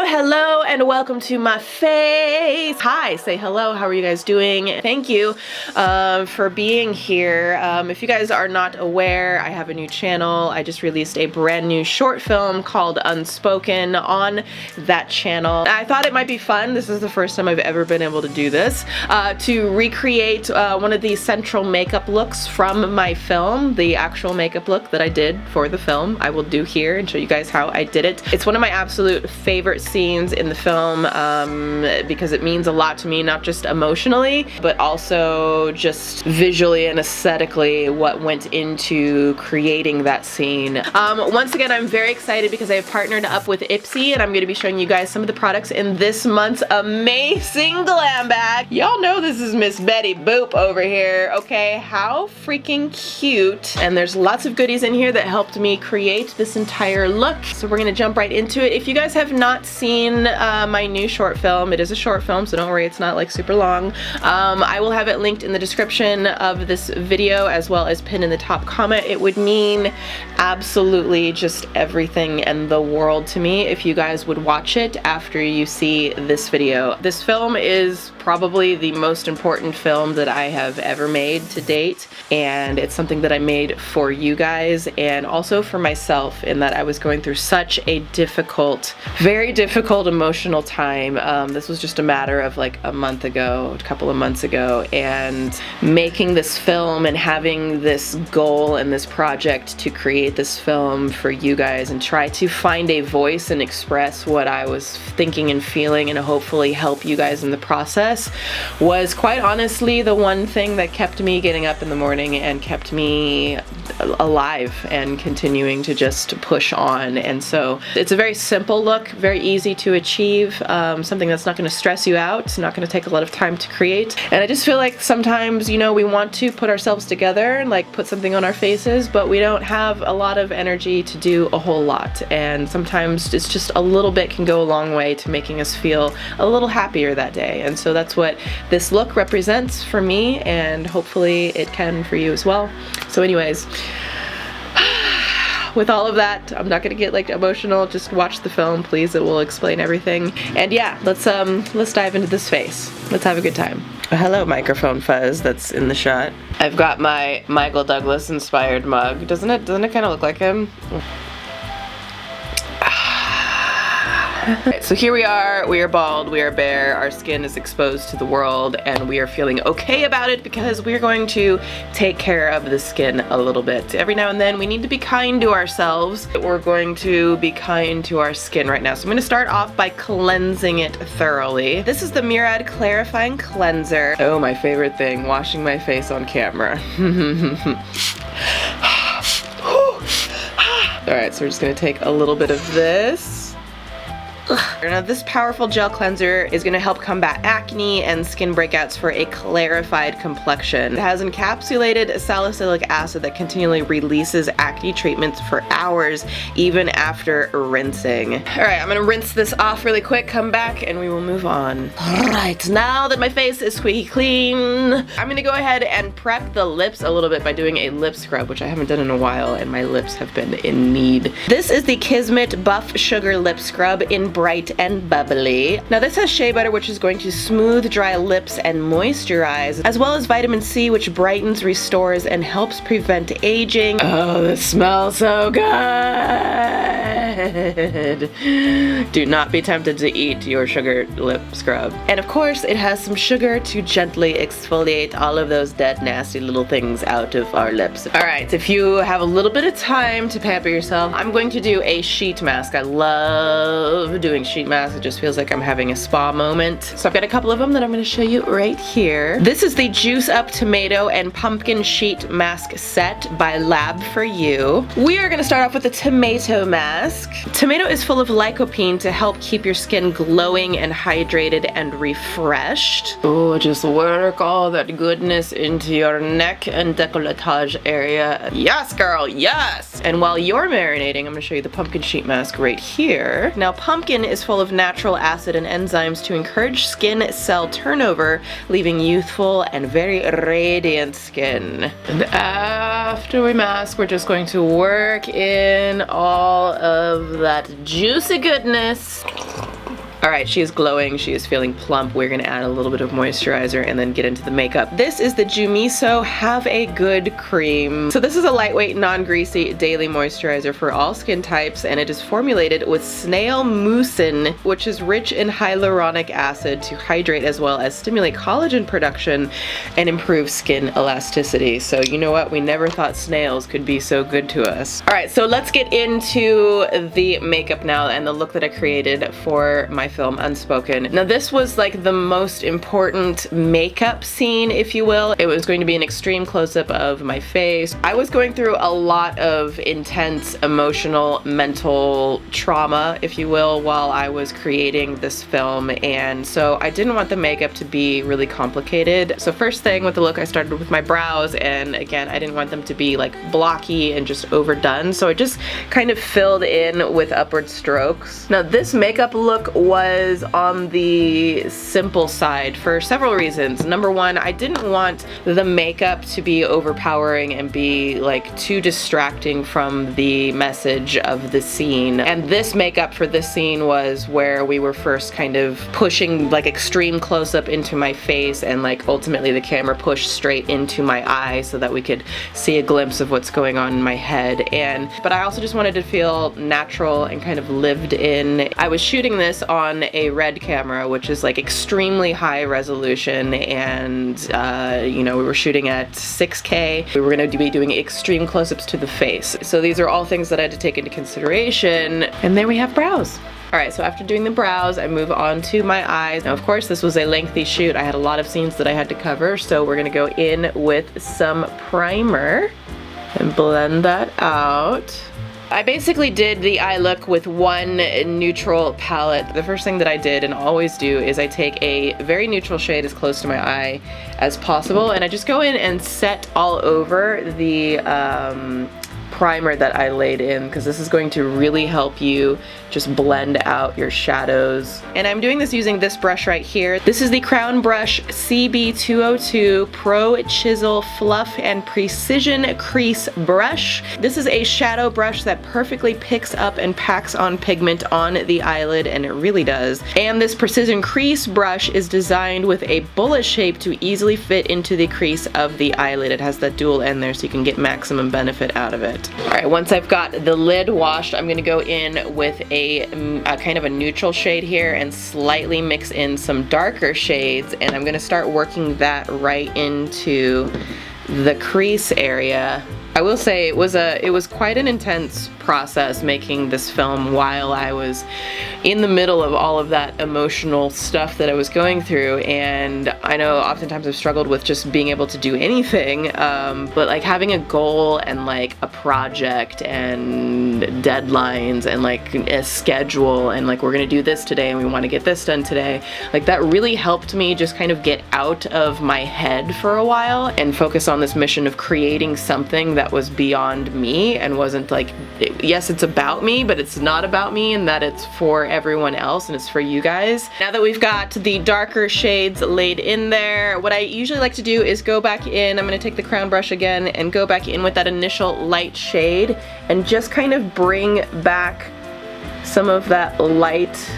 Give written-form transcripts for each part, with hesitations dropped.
Hello, and welcome to my face. Hi, say hello. How are you guys doing? Thank you for being here. If you guys are not aware, I have a new channel. I just released a brand new short film called Unspoken on that channel. I thought it might be fun. This is the first time I've ever been able to do this, to recreate one of the central makeup looks from my film, the actual makeup look that I did for the film. I will do here and show you guys how I did it. It's one of my absolute favorite scenes in the film because it means a lot to me, not just emotionally, but also just visually and aesthetically what went into creating that scene. Once again, I'm very excited because I have partnered up with Ipsy, and I'm going to be showing you guys some of the products in this month's amazing glam bag. Y'all know this is Miss Betty Boop over here, okay? How freaking cute. And there's lots of goodies in here that helped me create this entire look. So we're going to jump right into it. If you guys have not seen my new short film, it is a short film, so don't worry, it's not like super long. I will have it linked in the description of this video as well as pinned in the top comment. It would mean absolutely just everything in the world to me if you guys would watch it after you see this video. This film is probably the most important film that I have ever made to date, and it's something that I made for you guys and also for myself, in that I was going through such a difficult, very difficult emotional time. This was just a matter of like a couple of months ago, and making this film and having this goal and this project to create this film for you guys and try to find a voice and express what I was thinking and feeling and hopefully help you guys in the process was quite honestly the one thing that kept me getting up in the morning and kept me alive and continuing to just push on. And so it's a very simple look, very easy to achieve, something that's not going to stress you out. It's not going to take a lot of time to create. And I just feel like sometimes, you know, we want to put ourselves together and like put something on our faces, but we don't have a lot of energy to do a whole lot. And sometimes it's just a little bit can go a long way to making us feel a little happier that day. And so that's what this look represents for me, and hopefully it can for you as well. So anyways, with all of that, I'm not gonna get like emotional. Just watch the film, please. It will explain everything. And yeah, let's dive into this face. Let's have a good time. Hello, microphone fuzz that's in the shot. I've got my Michael Douglas inspired mug. Doesn't it kind of look like him? So here we are bald, we are bare, our skin is exposed to the world, and we are feeling okay about it because we're going to take care of the skin a little bit. Every now and then we need to be kind to ourselves. We're going to be kind to our skin right now. So I'm going to start off by cleansing it thoroughly. This is the Murad Clarifying Cleanser. Oh, my favorite thing, washing my face on camera. Alright, so we're just going to take a little bit of this. Now this powerful gel cleanser is going to help combat acne and skin breakouts for a clarified complexion. It has encapsulated salicylic acid that continually releases acne treatments for hours even after rinsing. Alright, I'm going to rinse this off really quick, come back, and we will move on. Alright, now that my face is squeaky clean, I'm going to go ahead and prep the lips a little bit by doing a lip scrub, which I haven't done in a while, and my lips have been in need. This is the Kismet Buff Sugar Lip Scrub in Bright and Bubbly. Now this has shea butter, which is going to smooth dry lips and moisturize, as well as vitamin C, which brightens, restores, and helps prevent aging. Oh, this smells so good. Do not be tempted to eat your sugar lip scrub. And of course, it has some sugar to gently exfoliate all of those dead, nasty little things out of our lips. Alright, if you have a little bit of time to pamper yourself, I'm going to do a sheet mask. I love doing sheet masks. It just feels like I'm having a spa moment. So I've got a couple of them that I'm going to show you right here. This is the Juice Up Tomato and Pumpkin Sheet Mask Set by Lab for You. We are going to start off with the tomato mask. Tomato is full of lycopene to help keep your skin glowing and hydrated and refreshed. Oh, just work all that goodness into your neck and décolletage area. Yes, girl, yes! And while you're marinating, I'm going to show you the pumpkin sheet mask right here. Now, pumpkin is full of natural acid and enzymes to encourage skin cell turnover, leaving youthful and very radiant skin. And after we mask, we're just going to work in all of that juicy goodness All right, she is glowing, she is feeling plump. We're gonna add a little bit of moisturizer and then get into the makeup. This is the Jumiso Have a Good Cream. So this is a lightweight, non-greasy daily moisturizer for all skin types, and it is formulated with snail mucin, which is rich in hyaluronic acid to hydrate as well as stimulate collagen production and improve skin elasticity. So you know what? We never thought snails could be so good to us. All right, so let's get into the makeup now and the look that I created for my film Unspoken. Now this was like the most important makeup scene, if you will. It was going to be an extreme close-up of my face. I was going through a lot of intense emotional, mental trauma, if you will, while I was creating this film, and so I didn't want the makeup to be really complicated. So first thing with the look, I started with my brows, and again, I didn't want them to be like blocky and just overdone, so I just kind of filled in with upward strokes. Now this makeup look was on the simple side for several reasons. Number one, I didn't want the makeup to be overpowering and be like too distracting from the message of the scene. And this makeup for this scene was where we were first kind of pushing like extreme close-up into my face, and like ultimately the camera pushed straight into my eye so that we could see a glimpse of what's going on in my head. But I also just wanted to feel natural and kind of lived in. I was shooting this on a Red camera, which is like extremely high resolution, and you know, we were shooting at 6K. We were going to be doing extreme close-ups to the face. So these are all things that I had to take into consideration. And then we have brows. Alright, so after doing the brows, I move on to my eyes. Now, of course, this was a lengthy shoot. I had a lot of scenes that I had to cover, so we're gonna go in with some primer and blend that out. I basically did the eye look with one neutral palette. The first thing that I did, and always do, is I take a very neutral shade as close to my eye as possible, and I just go in and set all over the primer that I laid in, because this is going to really help you just blend out your shadows. And I'm doing this using this brush right here. This is the Crown Brush CB202 Pro Chisel Fluff and Precision Crease Brush. This is a shadow brush that perfectly picks up and packs on pigment on the eyelid, and it really does. And this Precision Crease Brush is designed with a bullet shape to easily fit into the crease of the eyelid. It has that dual end there so you can get maximum benefit out of it. Alright, once I've got the lid washed, I'm going to go in with a kind of a neutral shade here and slightly mix in some darker shades, and I'm going to start working that right into the crease area. I will say it was quite an intense process making this film while I was in the middle of all of that emotional stuff that I was going through, and I know oftentimes I've struggled with just being able to do anything, but like having a goal and like a project and deadlines and like a schedule and like we're gonna do this today and we want to get this done today, like that really helped me just kind of get out of my head for a while and focus on this mission of creating something that was beyond me and wasn't like, yes, it's about me, but it's not about me, and that it's for everyone else and it's for you guys. Now that we've got the darker shades laid in there, what I usually like to do is go back in. I'm going to take the Crown Brush again and go back in with that initial light shade and just kind of bring back some of that light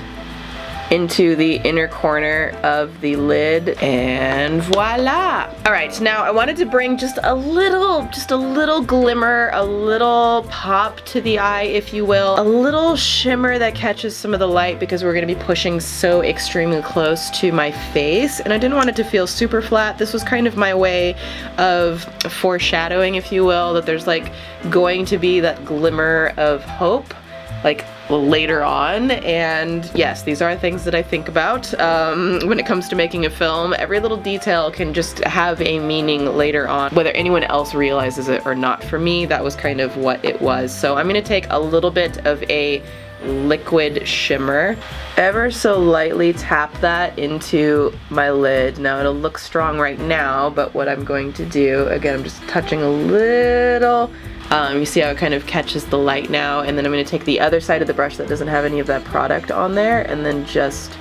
into the inner corner of the lid, and voila! Alright, now I wanted to bring just a little glimmer, a little pop to the eye, if you will, a little shimmer that catches some of the light, because we're going to be pushing so extremely close to my face, and I didn't want it to feel super flat. This was kind of my way of foreshadowing, if you will, that there's like going to be that glimmer of hope, like later on. And yes, these are things that I think about when it comes to making a film. Every little detail can just have a meaning later on, whether anyone else realizes it or not. For me, that was kind of what it was. So I'm going to take a little bit of a liquid shimmer, ever so lightly tap that into my lid. Now it'll look strong right now, but what I'm going to do, again, I'm just touching a little. You see how it kind of catches the light now, and then I'm going to take the other side of the brush that doesn't have any of that product on there and then just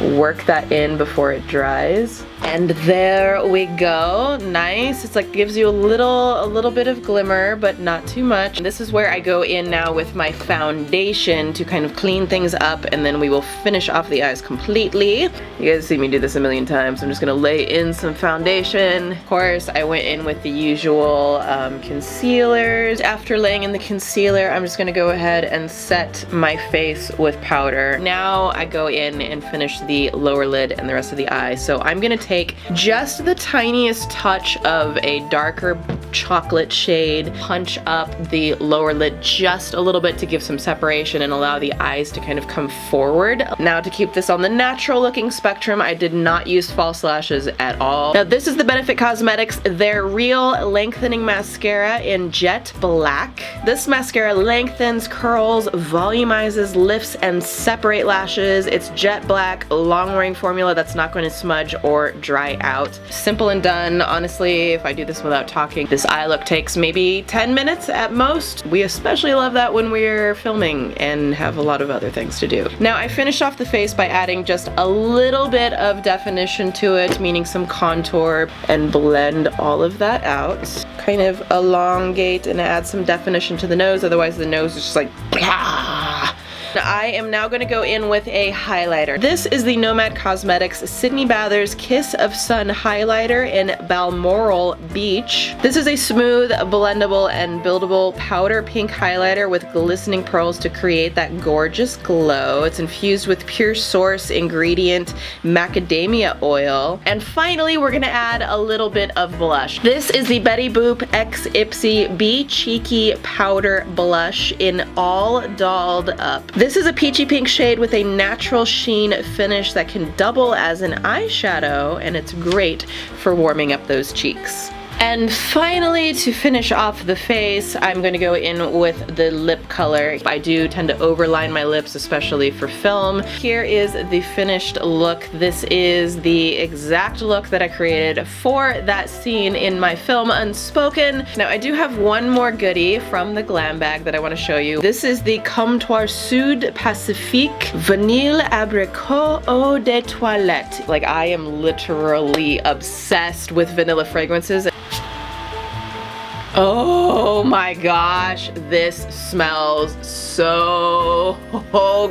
work that in before it dries. And there we go. Nice. It's like gives you a little bit of glimmer, but not too much. And this is where I go in now with my foundation to kind of clean things up, and then we will finish off the eyes completely. You guys see me do this a million times. I'm just gonna lay in some foundation. Of course, I went in with the usual concealers. After laying in the concealer, I'm just gonna go ahead and set my face with powder. Now I go in and finish the lower lid and the rest of the eye. So I'm gonna take just the tiniest touch of a darker chocolate shade, punch up the lower lid just a little bit to give some separation and allow the eyes to kind of come forward. Now to keep this on the natural looking spectrum, I did not use false lashes at all. Now this is the Benefit Cosmetics, their Real Lengthening Mascara in Jet Black. This mascara lengthens, curls, volumizes, lifts, and separate lashes. It's jet black, long wearing formula that's not going to smudge or dry out. Simple and done. Honestly, if I do this without talking, this eye look takes maybe 10 minutes at most. We especially love that when we're filming and have a lot of other things to do. Now I finished off the face by adding just a little bit of definition to it, meaning some contour, and blend all of that out. Kind of elongate and add some definition to the nose, otherwise the nose is just like blah. I am now going to go in with a highlighter. This is the Nomad Cosmetics Sydney Bathers Kiss of Sun highlighter in Balmoral Beach. This is a smooth, blendable, and buildable powder pink highlighter with glistening pearls to create that gorgeous glow. It's infused with pure source ingredient macadamia oil. And finally, we're going to add a little bit of blush. This is the Betty Boop X Ipsy Be Cheeky Powder Blush in All Dolled Up. This is a peachy pink shade with a natural sheen finish that can double as an eyeshadow, and it's great for warming up those cheeks. And finally, to finish off the face, I'm going to go in with the lip color. I do tend to overline my lips, especially for film. Here is the finished look. This is the exact look that I created for that scene in my film Unspoken. Now I do have one more goodie from the glam bag that I want to show you. This is the Comptoir Sud Pacifique Vanille Abricot Eau de Toilette. Like, I am literally obsessed with vanilla fragrances. Oh my gosh, this smells so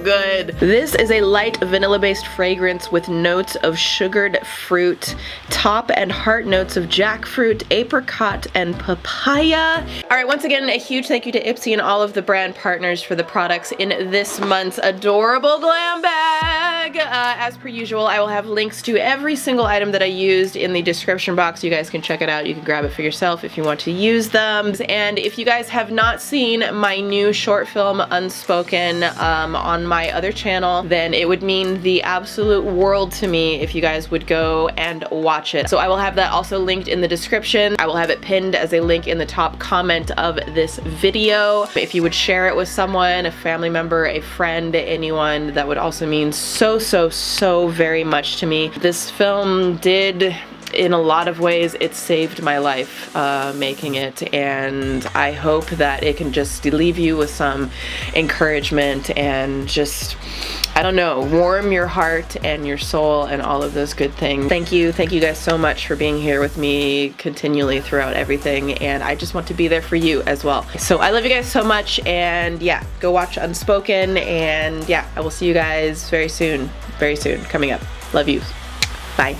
good. This is a light vanilla-based fragrance with notes of sugared fruit, top and heart notes of jackfruit, apricot, and papaya. All right, once again, a huge thank you to Ipsy and all of the brand partners for the products in this month's adorable glam bag. As per usual, I will have links to every single item that I used in the description box. You guys can check it out. You can grab it for yourself if you want to use them. And if you guys have not seen my new short film Unspoken on my other channel, then it would mean the absolute world to me if you guys would go and watch it. So I will have that also linked in the description. I will have it pinned as a link in the top comment of this video. If you would share it with someone, a family member, a friend, anyone, that would also mean so very much to me. This film did, in a lot of ways, it saved my life making it, and I hope that it can just leave you with some encouragement and just, I don't know, warm your heart and your soul and all of those good things. Thank you guys so much for being here with me continually throughout everything, and I just want to be there for you as well. So I love you guys so much, and yeah, go watch Unspoken, and yeah, I will see you guys very soon coming up. Love you. Bye.